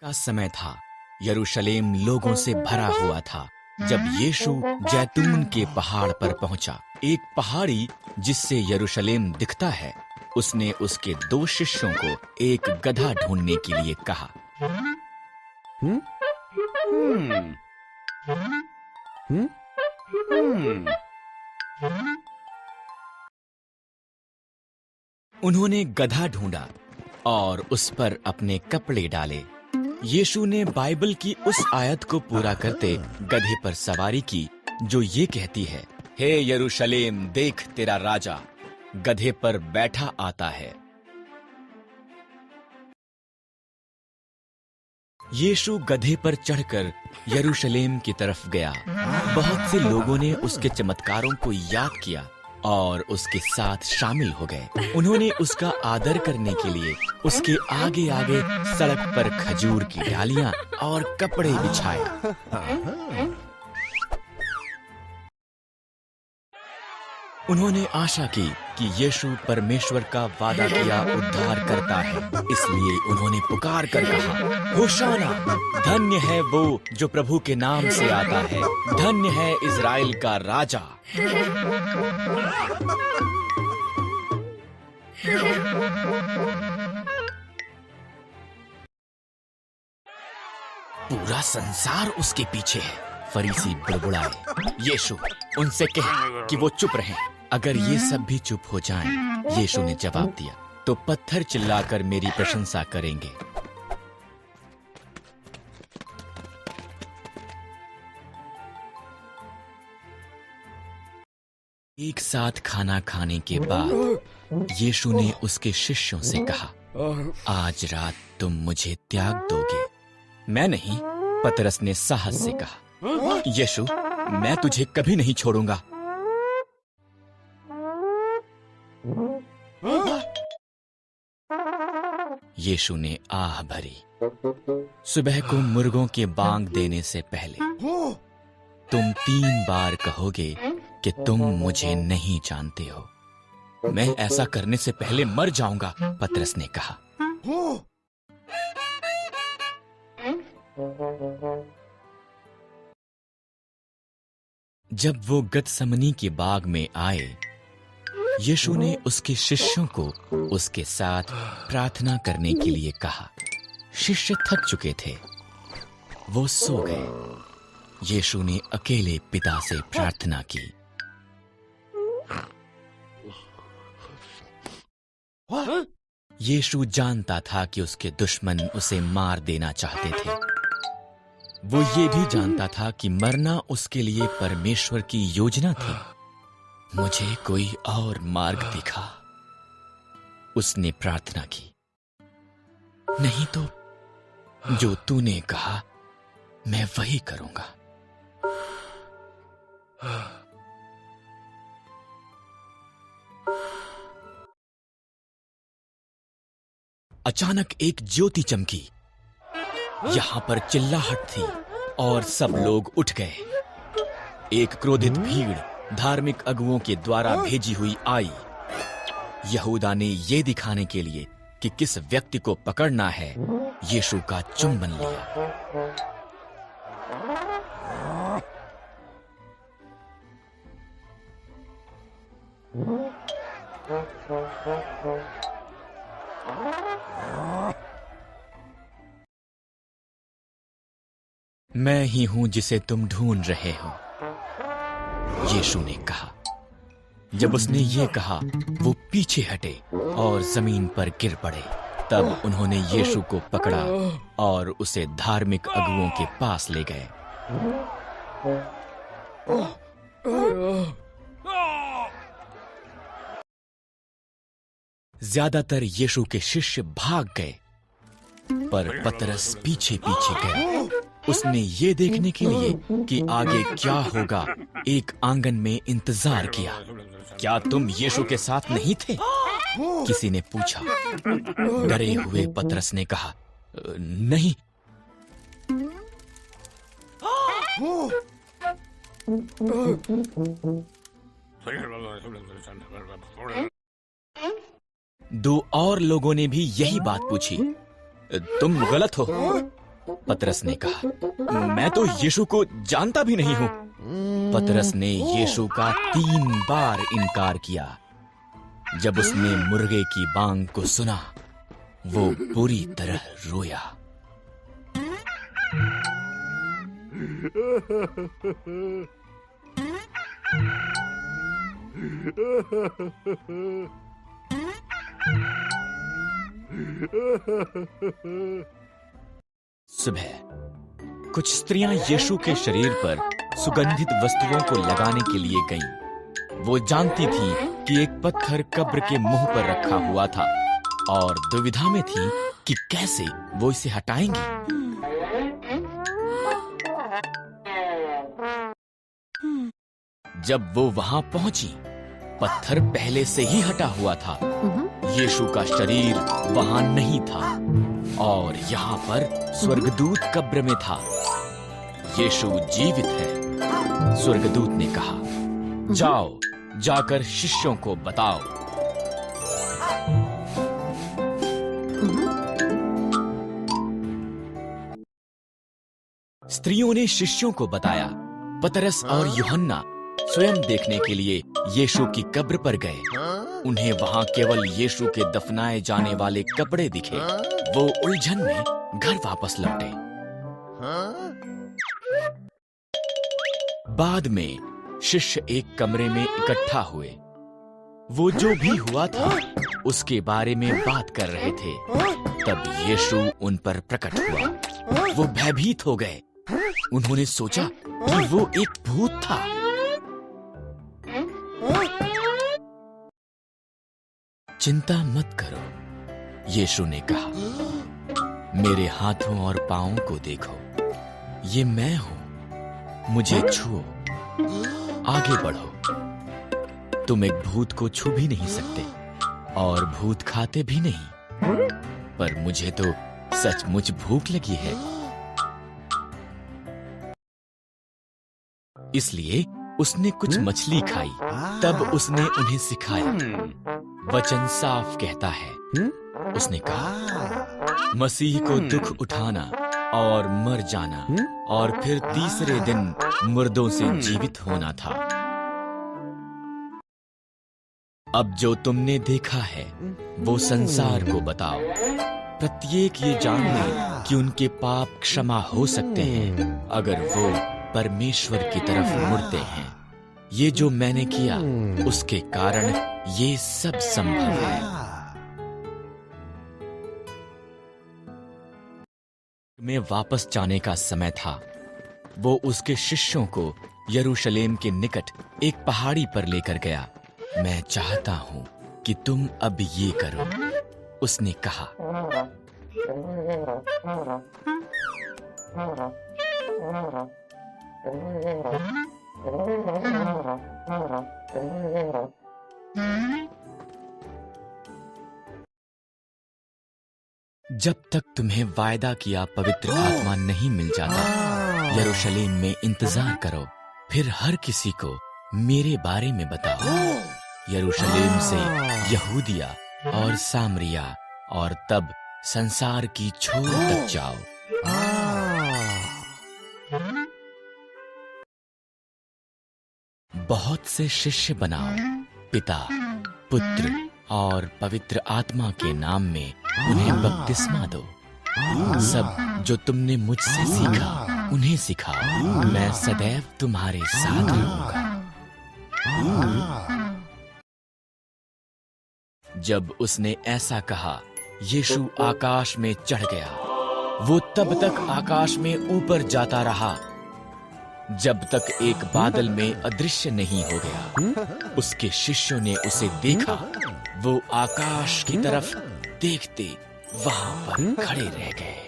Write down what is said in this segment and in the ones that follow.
का समय था। यरूशलेम लोगों से भरा हुआ था। जब यीशु जैतून के पहाड़ पर पहुंचा, एक पहाड़ी जिससे यरूशलेम दिखता है, उसने उसके 2 शिष्यों को एक गधा ढूंढने के लिए कहा। उन्होंने गधा ढूंढा और उस पर अपने कपड़े डाले। यीशु ने बाइबल की उस आयत को पूरा करते गधे पर सवारी की जो ये कहती है, हे यरूशलेम, देख तेरा राजा गधे पर बैठा आता है। यीशु गधे पर चढ़कर यरूशलेम की तरफ गया। बहुत से लोगों ने उसके चमत्कारों को याद किया और उसके साथ शामिल हो गए। उन्होंने उसका आदर करने के लिए उसके आगे आगे सड़क पर खजूर की डालियां और कपड़े बिछाए। उन्होंने आशा की कि यीशु परमेश्वर का वादा किया उद्धार करता है, इसलिए उन्होंने पुकार कर कहा, होशाना, धन्य है वो जो प्रभु के नाम से आता है, धन्य है इज़राइल का राजा। पूरा संसार उसके पीछे है। फरीसी बुड़बुड़ाए, यीशु, उनसे कह कि वो चुप रहें। अगर ये सब भी चुप हो जाएं, यीशु ने जवाब दिया, तो पत्थर चिल्लाकर मेरी प्रशंसा करेंगे। एक साथ खाना खाने के बाद यीशु ने उसके शिष्यों से कहा, आज रात तुम मुझे त्याग दोगे। मैं नहीं, पतरस ने साहस से कहा। यीशु, मैं तुझे कभी नहीं छोड़ूंगा। यीशु ने आह भरी। सुबह को मुर्गों के बांग देने से पहले तुम 3 बार कहोगे कि तुम मुझे नहीं जानते हो। मैं ऐसा करने से पहले मर जाऊंगा, पतरस ने कहा। जब वो गतसमनी के बाग में आए, यीशु ने उसके शिष्यों को उसके साथ प्रार्थना करने के लिए कहा। शिष्य थक चुके थे, वो सो गए। यीशु ने अकेले पिता से प्रार्थना की। यीशु जानता था कि उसके दुश्मन उसे मार देना चाहते थे। वो ये भी जानता था कि मरना उसके लिए परमेश्वर की योजना थी। मुझे कोई और मार्ग दिखा, उसने प्रार्थना की। नहीं तो जो तूने कहा मैं वही करूंगा। अचानक एक ज्योति चमकी। यहां पर चिल्लाहट थी और सब लोग उठ गए। एक क्रोधित भीड़ धार्मिक अगुओं के द्वारा भेजी हुई आई। यहूदा ने यह दिखाने के लिए कि किस व्यक्ति को पकड़ना है, यीशु का चुंबन लिया। मैं ही हूं जिसे तुम ढूंढ रहे हो, यीशु ने कहा। जब उसने ये कहा, वो पीछे हटे और जमीन पर गिर पड़े। तब उन्होंने यीशु को पकड़ा और उसे धार्मिक अगुओं के पास ले गए। ज्यादातर यीशु के शिष्य भाग गए, पर पतरस पीछे पीछे गया। उसने ये देखने के लिए कि आगे क्या होगा, एक आंगन में इंतजार किया। क्या तुम यीशु के साथ नहीं थे? किसी ने पूछा। डरे हुए पतरस ने कहा, नहीं। दो और लोगों ने भी यही बात पूछी। तुम गलत हो, पतरस ने कहा, मैं तो यीशु को जानता भी नहीं हूं। पतरस ने यीशु का 3 बार इनकार किया। जब उसने मुर्गे की बांग को सुना, वो बुरी तरह रोया। सुबह कुछ स्त्रियां यीशु के शरीर पर सुगंधित वस्तुओं को लगाने के लिए गईं। वो जानती थीं कि एक पत्थर कब्र के मुंह पर रखा हुआ था और दुविधा में थीं कि कैसे वो इसे हटाएंगी। जब वो वहां पहुंची, पत्थर पहले से ही हटा हुआ था। यीशु का शरीर वहां नहीं था और यहाँ पर स्वर्गदूत कब्र में था। यीशु जीवित है। स्वर्गदूत ने कहा, जाओ, जाकर शिष्यों को बताओ। स्त्रियों ने शिष्यों को बताया। पतरस और यूहन्ना स्वयं देखने के लिए यीशु की कब्र पर गए। उन्हें वहां केवल यीशु के दफनाए जाने वाले कपड़े दिखे। वो उलझन में घर वापस लौटे। बाद में शिष्य एक कमरे में इकट्ठा हुए। वो जो भी हुआ था उसके बारे में बात कर रहे थे। तब यीशु उन पर प्रकट हुआ। वो भयभीत हो गए। उन्होंने सोचा कि वो एक भूत था। चिंता मत करो, यीशु ने कहा। मेरे हाथों और पांवों को देखो, ये मैं हूं। मुझे छुओ, आगे बढ़ो। तुम एक भूत को छू भी नहीं सकते और भूत खाते भी नहीं, पर मुझे तो सचमुच भूख लगी है। इसलिए उसने कुछ मछली खाई। तब उसने उन्हें सिखाया। वचन साफ कहता है, उसने कहा, मसीह को दुख उठाना और मर जाना और फिर तीसरे दिन मुर्दों से जीवित होना था। अब जो तुमने देखा है वो संसार को बताओ। प्रत्येक ये जान ले कि उनके पाप क्षमा हो सकते हैं अगर वो परमेश्वर की तरफ मुड़ते हैं। ये जो मैंने किया उसके कारण ये सब संभव है। में वापस जाने का समय था। वो उसके शिष्यों को यरूशलेम के निकट एक पहाड़ी पर लेकर गया। मैं चाहता हूं कि तुम अब ये करो, उसने कहा। जब तक तुम्हें वायदा किया पवित्र आत्मा नहीं मिल जाता, यरूशलेम में इंतजार करो। फिर हर किसी को मेरे बारे में बताओ। यरूशलेम से यहूदिया और सामरिया और तब संसार की छोर तक जाओ। बहुत से शिष्य बनाओ। पिता, पुत्र और पवित्र आत्मा के नाम में उन्हें बपतिस्मा दो। सब जो तुमने मुझसे सीखा उन्हें सिखाओ। मैं सदैव तुम्हारे साथ रहूंगा। जब उसने ऐसा कहा, यीशु आकाश में चढ़ गया। वो तब तक आकाश में ऊपर जाता रहा जब तक एक बादल में अदृश्य नहीं हो गया। उसके शिष्यों ने उसे देखा। वो आकाश की तरफ देखते वहां पर खड़े रह गए।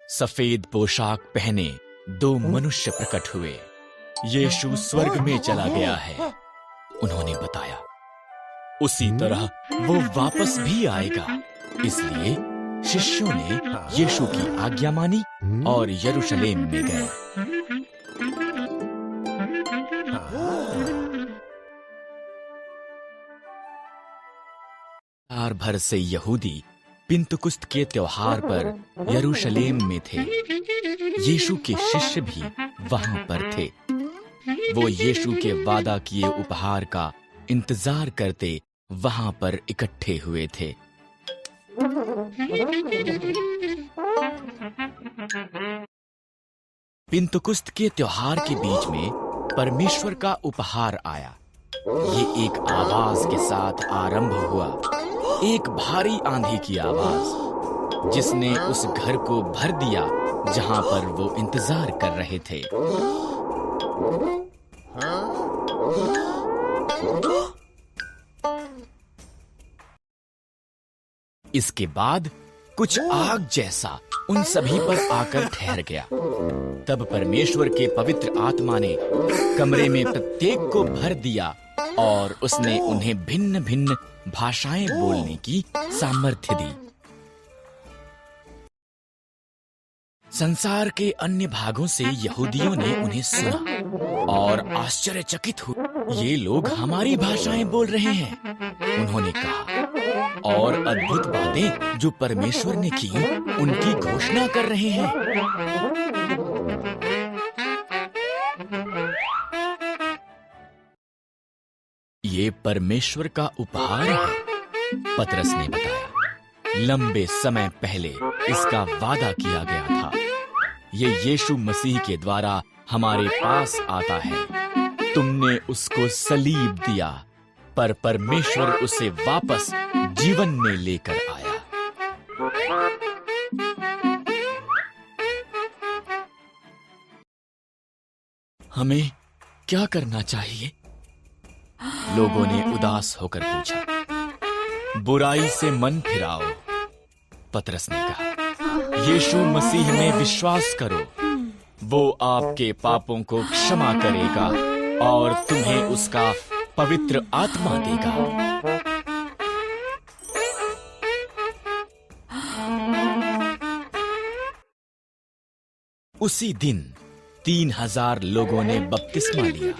सफेद पोशाक पहने 2 मनुष्य प्रकट हुए। यीशु स्वर्ग में चला गया है, उन्होंने बताया। उसी तरह वो वापस भी आएगा, इसलिए शिष्यों ने यीशु की आज्ञा मानी और यरूशलेम में गए। साल भर से यहूदी पिंतकुस्त के त्योहार पर यरूशलेम में थे। यीशु के शिष्य भी वहां पर थे। वो यीशु के वादा किए उपहार का इंतजार करते वहां पर इकट्ठे हुए थे। पिंतकुस्त के त्योहार के बीच में परमेश्वर का उपहार आया। ये एक आवाज के साथ आरंभ हुआ, एक भारी आंधी की आवाज, जिसने उस घर को भर दिया जहां पर वो इंतजार कर रहे थे। इसके बाद कुछ आग जैसा उन सभी पर आकर ठहर गया। तब परमेश्वर के पवित्र आत्मा ने कमरे में प्रत्येक को भर दिया और उसने उन्हें भिन्न भिन्न भाषाएं बोलने की सामर्थ्य दी। संसार के अन्य भागों से यहूदियों ने उन्हें सुना और आश्चर्यचकित हुए। ये लोग हमारी भाषाएं बोल रहे हैं, उन्होंने कहा, और अद्भुत बातें जो परमेश्वर ने की उनकी घोषणा कर रहे हैं। ये परमेश्वर का उपहार है, पतरस ने बताया। लंबे समय पहले इसका वादा किया गया था। ये यीशु मसीह के द्वारा हमारे पास आता है। तुमने उसको सलीब दिया, पर परमेश्वर उसे वापस जीवन में लेकर आया। हमें क्या करना चाहिए? लोगों ने उदास होकर पूछा। बुराई से मन फिराओ, पतरस ने कहा। यीशु मसीह में विश्वास करो, वो आपके पापों को क्षमा करेगा और तुम्हें उसका पवित्र आत्मा देगा। उसी दिन 3000 लोगों ने बपतिस्मा लिया।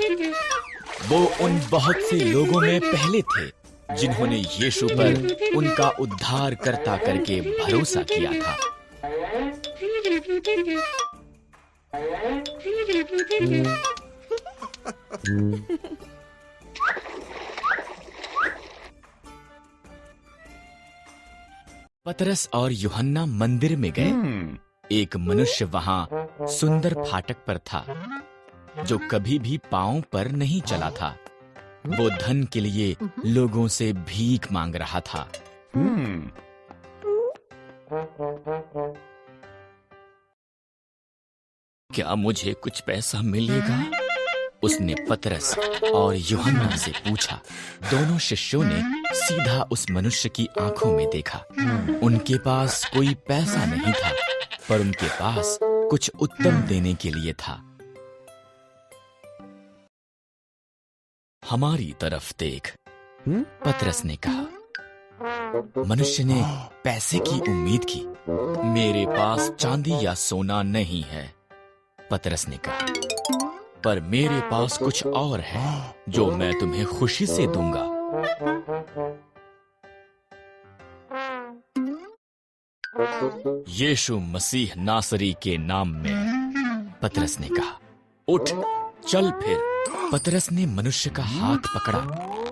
वो उन बहुत से लोगों में पहले थे जिन्होंने यीशु पर उनका उद्धारकर्ता करके भरोसा किया था। पतरस और यूहन्ना मंदिर में गए। एक मनुष्य वहां सुंदर फाटक पर था, जो कभी भी पांव पर नहीं चला था। वो धन के लिए लोगों से भीख मांग रहा था। क्या मुझे कुछ पैसा मिलेगा? उसने पतरस और यूहन्ना से पूछा। दोनों शिष्यों ने सीधा उस मनुष्य की आंखों में देखा। उनके पास कोई पैसा नहीं था, पर उनके पास कुछ उत्तम देने के लिए था। हमारी तरफ देख, पतरस ने कहा। मनुष्य ने पैसे की उम्मीद की। मेरे पास चांदी या सोना नहीं है, पतरस ने कहा, पर मेरे पास कुछ और है जो मैं तुम्हें खुशी से दूंगा। यीशु मसीह नासरी के नाम में, पतरस ने कहा। उठ, चल फिर। पतरस ने मनुष्य का हाथ पकड़ा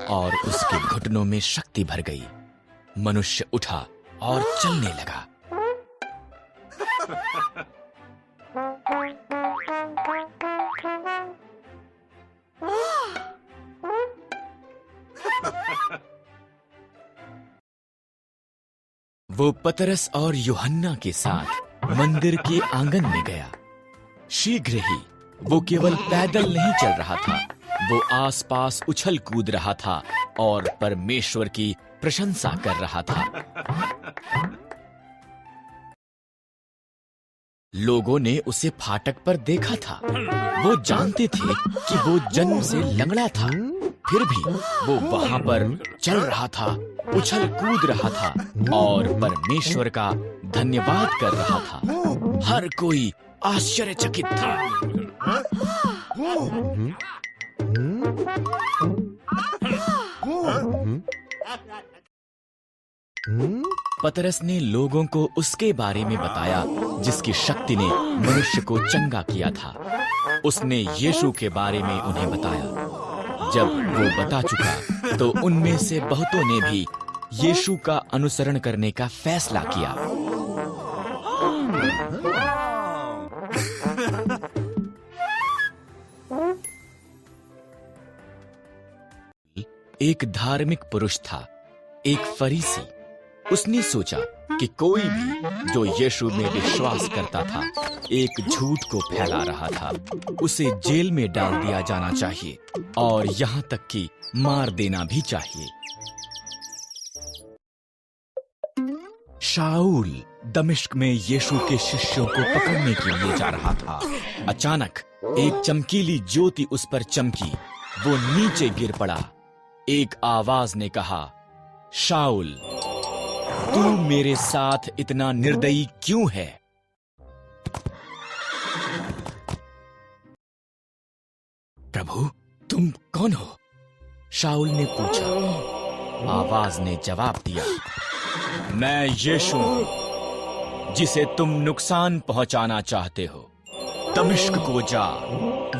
और उसके घुटनों में शक्ति भर गई। मनुष्य उठा और चलने लगा। वो पतरस और यूहन्ना के साथ मंदिर के आंगन में गया। शीघ्र ही वो केवल पैदल नहीं चल रहा था, वो आसपास उछल कूद रहा था और परमेश्वर की प्रशंसा कर रहा था। लोगों ने उसे फाटक पर देखा था। वो जानते थे कि वो जन्म से लंगड़ा था, फिर भी वो वहां पर चल रहा था, उछल कूद रहा था और परमेश्वर का धन्यवाद कर रहा था। हर कोई आश्चर्यचकित था। पतरस ने लोगों को उसके बारे में बताया जिसकी शक्ति ने मनुष्य को चंगा किया था। उसने यीशु के बारे में उन्हें बताया। जब वो बता चुका तो उनमें से बहुतों ने भी यीशु का अनुसरण करने का फैसला किया। एक धार्मिक पुरुष था, एक फरीसी। उसने सोचा कि कोई भी जो यीशु में विश्वास करता था एक झूठ को फैला रहा था, उसे जेल में डाल दिया जाना चाहिए और यहाँ तक कि मार देना भी चाहिए। शाऊल दमिश्क में यीशु के शिष्यों को पकड़ने के लिए जा रहा था। अचानक एक चमकीली ज्योति उस पर चमकी। वो नीचे गिर पड़ा। एक आवाज ने कहा, शाऊल, तू मेरे साथ इतना निर्दयी क्यों है? प्रभु, तुम कौन हो? शाऊल ने पूछा। आवाज ने जवाब दिया, मैं यीशु हूं जिसे तुम नुकसान पहुंचाना चाहते हो। दमिश्क को जा,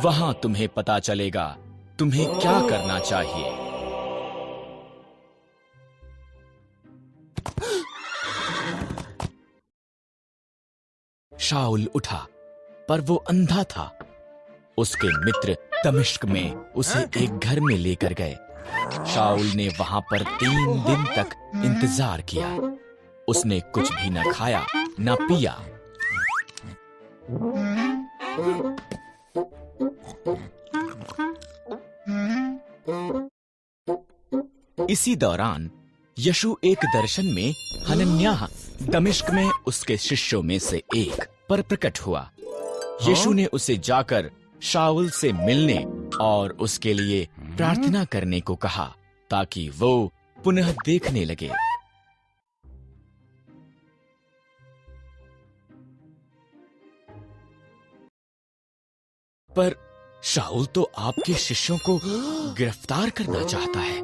वहां तुम्हें पता चलेगा तुम्हें क्या करना चाहिए। शाऊल उठा, पर वो अंधा था। उसके मित्र दमिश्क में उसे एक घर में लेकर गए। शाऊल ने वहां पर 3 दिन तक इंतजार किया। उसने कुछ भी न खाया न पिया। इसी दौरान यीशु एक दर्शन में हनन्याह दमिश्क में उसके शिष्यों में से एक पर प्रकट हुआ। यीशु ने उसे जाकर शाऊल से मिलने और उसके लिए प्रार्थना करने को कहा ताकि वो पुनः देखने लगे। पर शाऊल तो आपके शिष्यों को गिरफ्तार करना चाहता है,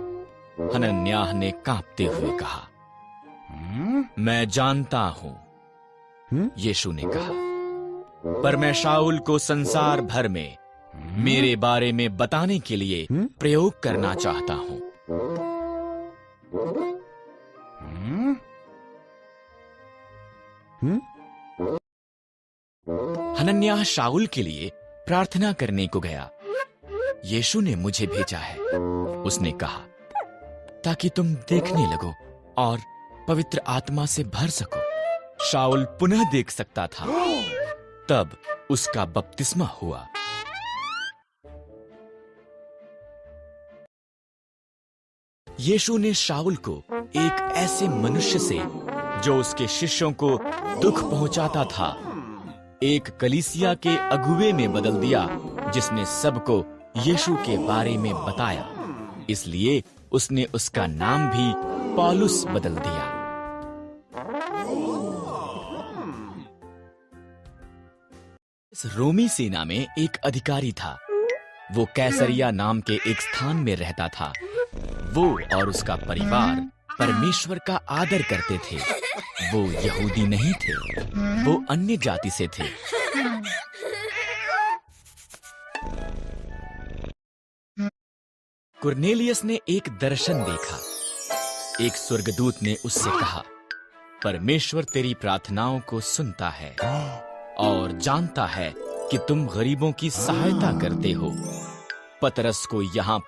हनन्याह ने कांपते हुए कहा। मैं जानता हूं, यीशु ने कहा, पर मैं शाऊल को संसार भर में मेरे बारे में बताने के लिए प्रयोग करना चाहता हूं। हनन्याह शाऊल के लिए प्रार्थना करने को गया। यीशु ने मुझे भेजा है, उसने कहा, ताकि तुम देखने लगो और पवित्र आत्मा से भर सको। शाऊल पुनः देख सकता था। तब उसका बपतिस्मा हुआ। यीशु ने शाऊल को एक ऐसे मनुष्य से जो उसके शिष्यों को दुख पहुंचाता था, एक कलीसिया के अगुवे में बदल दिया जिसने सबको यीशु के बारे में बताया। इसलिए उसने उसका नाम भी पौलुस बदल दिया। इस रोमी सेना में एक अधिकारी था। वो कैसरिया नाम के एक स्थान में रहता था। वो और उसका परिवार परमेश्वर का आदर करते थे। वो यहूदी नहीं थे, वो अन्य जाति से थे। कुरनेलियस ने एक दर्शन देखा। एक स्वर्गदूत ने उससे कहा, परमेश्वर तेरी प्रार्थनाओं को सुनता है और जानता है कि तुम गरीबों की सहायता करते हो। पतरस को यहाँ